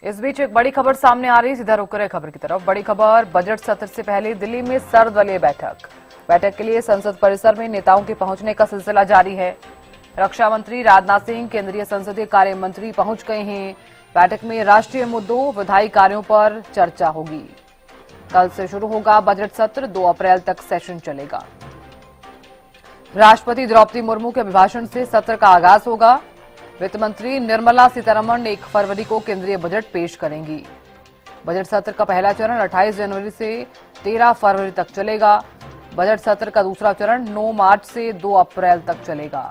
इस बीच एक बड़ी खबर सामने आ रही है, सीधा रुक रहे खबर की तरफ। बड़ी खबर, बजट सत्र से पहले दिल्ली में सर्वदलीय बैठक के लिए संसद परिसर में नेताओं के पहुंचने का सिलसिला जारी है। रक्षा मंत्री राजनाथ सिंह, केंद्रीय संसदीय कार्य मंत्री पहुंच गए हैं। बैठक में राष्ट्रीय मुद्दों, विधायी कार्यों पर चर्चा होगी। कल से शुरू होगा बजट सत्र, 2 अप्रैल तक सेशन चलेगा। राष्ट्रपति द्रौपदी मुर्मू के अभिभाषण से सत्र का आगाज होगा। वित्त मंत्री निर्मला सीतारमण 1 फरवरी को केंद्रीय बजट पेश करेंगी। बजट सत्र का पहला चरण 28 जनवरी से 13 फरवरी तक चलेगा। बजट सत्र का दूसरा चरण 9 मार्च से 2 अप्रैल तक चलेगा।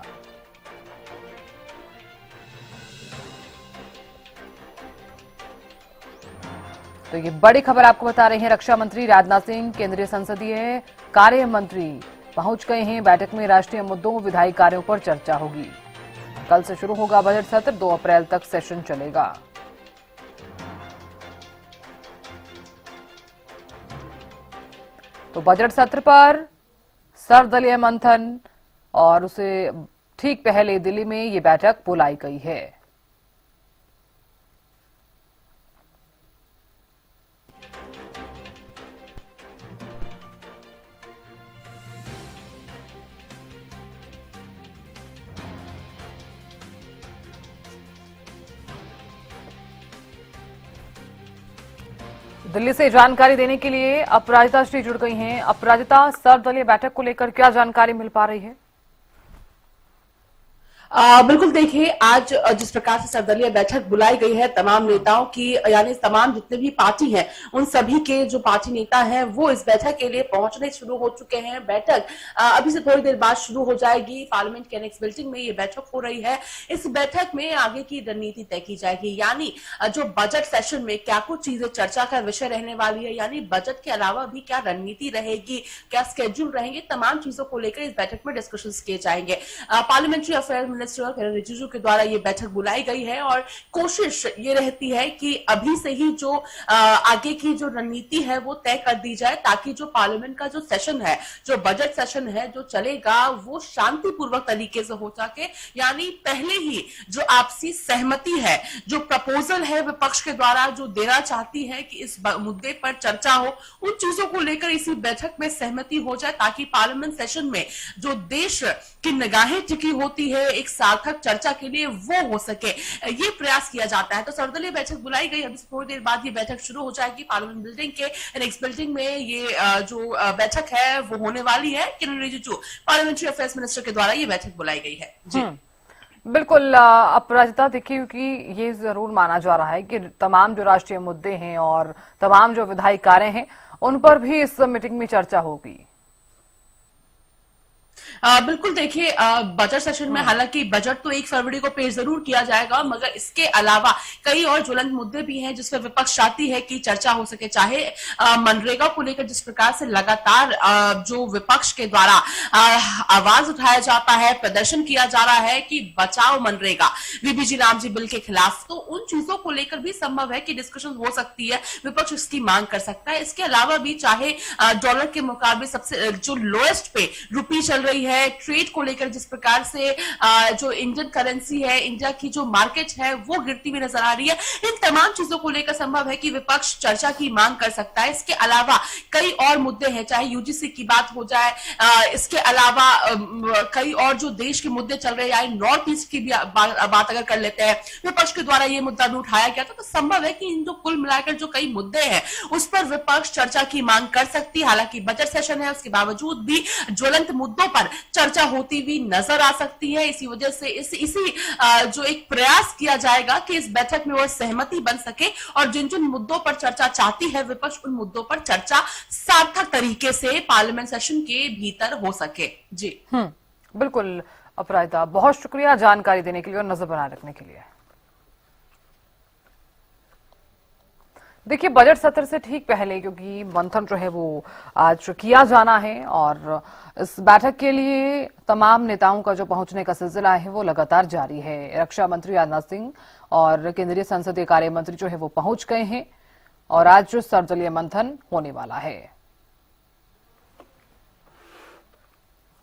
तो ये बड़ी खबर आपको बता रहे हैं। रक्षा मंत्री राजनाथ सिंह, केंद्रीय संसदीय कार्य मंत्री पहुंच गए हैं। बैठक में राष्ट्रीय मुद्दों, विधायी कार्यों पर चर्चा होगी। कल से शुरू होगा बजट सत्र, 2 अप्रैल तक सेशन चलेगा। तो बजट सत्र पर सर्वदलीय मंथन और उसे ठीक पहले दिल्ली में ये बैठक बुलाई गई है। दिल्ली से जानकारी देने के लिए अपराजिता श्री जुड़ गई हैं। अपराजिता, सर्वदलीय बैठक को लेकर क्या जानकारी मिल पा रही है? बिल्कुल देखिए, आज जिस प्रकार से सर्वदलीय बैठक बुलाई गई है तमाम नेताओं की, यानी तमाम जितने भी पार्टी हैं उन सभी के जो पार्टी नेता हैं वो इस बैठक के लिए पहुंचने शुरू हो चुके हैं। बैठक अभी से थोड़ी देर बाद शुरू हो जाएगी। पार्लियामेंट के एनेक्स बिल्डिंग में ये बैठक हो रही है। इस बैठक में आगे की रणनीति तय की जाएगी, यानी जो बजट सेशन में क्या कुछ चीजें चर्चा का विषय रहने वाली है, यानी बजट के अलावा भी क्या रणनीति रहेगी, क्या स्केड्यूल रहेंगे, तमाम चीजों को लेकर इस बैठक में डिस्कशन किए जाएंगे। पार्लियामेंट्री अफेयर मिनिस्टर किरण रिजिजू के द्वारा ये बैठक बुलाई गई है और कोशिश ये रहती है कि अभी से ही जो आगे की जो रणनीति है वो तय कर दी जाए, ताकि जो पार्लियामेंट का जो सेशन है, जो बजट सेशन है जो चलेगा, वो शांतिपूर्वक तरीके से हो सके। यानी पहले ही जो आपसी सहमति है, जो प्रपोजल है विपक्ष के द्वारा जो देना चाहती है कि इस मुद्दे पर चर्चा हो, उन चीजों को लेकर इसी बैठक में सहमति हो जाए, ताकि पार्लियामेंट सेशन में जो देश की निगाहें टिकी होती है एक सार्थक चर्चा के लिए वो हो सके, ये प्रयास किया जाता है। तो सर्वदलीय बैठक बुलाई गई। अभी थोड़ी देर बाद ये बैठक शुरू हो जाएगी। पार्लियामेंट बिल्डिंग के एनेक्स बिल्डिंग में ये जो बैठक है वो होने वाली है। किरण रिजिजू, पार्लियामेंट्री अफेयर्स मिनिस्टर के द्वारा ये बैठक बुलाई गई है। जी बिल्कुल अपराजिता, देखिए क्योंकि ये जरूर माना जा रहा है कि तमाम जो राष्ट्रीय मुद्दे हैं और तमाम जो विधायी कार्य हैं उन पर भी इस मीटिंग में चर्चा होगी। बिल्कुल देखिए, बजट सेशन में हालांकि बजट तो 1 फरवरी को पेश जरूर किया जाएगा, मगर इसके अलावा कई और ज्वलंत मुद्दे भी हैं जिस पर विपक्ष चाहती है कि चर्चा हो सके। चाहे मनरेगा को लेकर जिस प्रकार से लगातार जो विपक्ष के द्वारा आवाज उठाया जाता है, प्रदर्शन किया जा रहा है कि बचाओ मनरेगा, वीबीजी रामजी बिल के खिलाफ, तो उन चीजों को लेकर भी संभव है कि डिस्कशन हो सकती है, विपक्ष इसकी मांग कर सकता है। इसके अलावा भी चाहे डॉलर के मुकाबले सबसे जो लोएस्ट पे रुपी चल रही है, ट्रेड को लेकर जिस प्रकार से जो इंडियन करेंसी है, इंडिया की जो मार्केट है वो गिरती हुई नजर आ रही है, इन तमाम चीजों को लेकर संभव है कि विपक्ष चर्चा की मांग कर सकता है। इसके अलावा कई और मुद्दे हैं, चाहे यूजीसी की बात हो जाए, इसके अलावा कई और जो देश के मुद्दे चल रहे हैं, नॉर्थ ईस्ट की भी बात अगर कर लेते हैं, विपक्ष के द्वारा ये मुद्दा भी उठाया गया था, तो संभव है कि इन जो कुल मिलाकर जो कई मुद्दे हैं उस पर विपक्ष चर्चा की मांग कर सकती है। हालांकि बजट सेशन है, उसके बावजूद भी ज्वलंत मुद्दों पर चर्चा होती हुई नजर आ सकती है। इसी वजह से इसी जो एक प्रयास किया जाएगा कि इस बैठक में वो सहमति बन सके और जिन जिन मुद्दों पर चर्चा चाहती है विपक्ष, उन मुद्दों पर चर्चा सार्थक तरीके से पार्लियामेंट सेशन के भीतर हो सके। जी बिल्कुल अपराजिता, बहुत शुक्रिया जानकारी देने के लिए और नजर बनाए रखने के लिए। देखिए, बजट सत्र से ठीक पहले, क्योंकि मंथन जो है वो आज किया जाना है और इस बैठक के लिए तमाम नेताओं का जो पहुंचने का सिलसिला है वो लगातार जारी है। रक्षा मंत्री राजनाथ सिंह और केंद्रीय संसदीय कार्य मंत्री जो है वो पहुंच गए हैं और आज जो सर्वदलीय मंथन होने वाला है।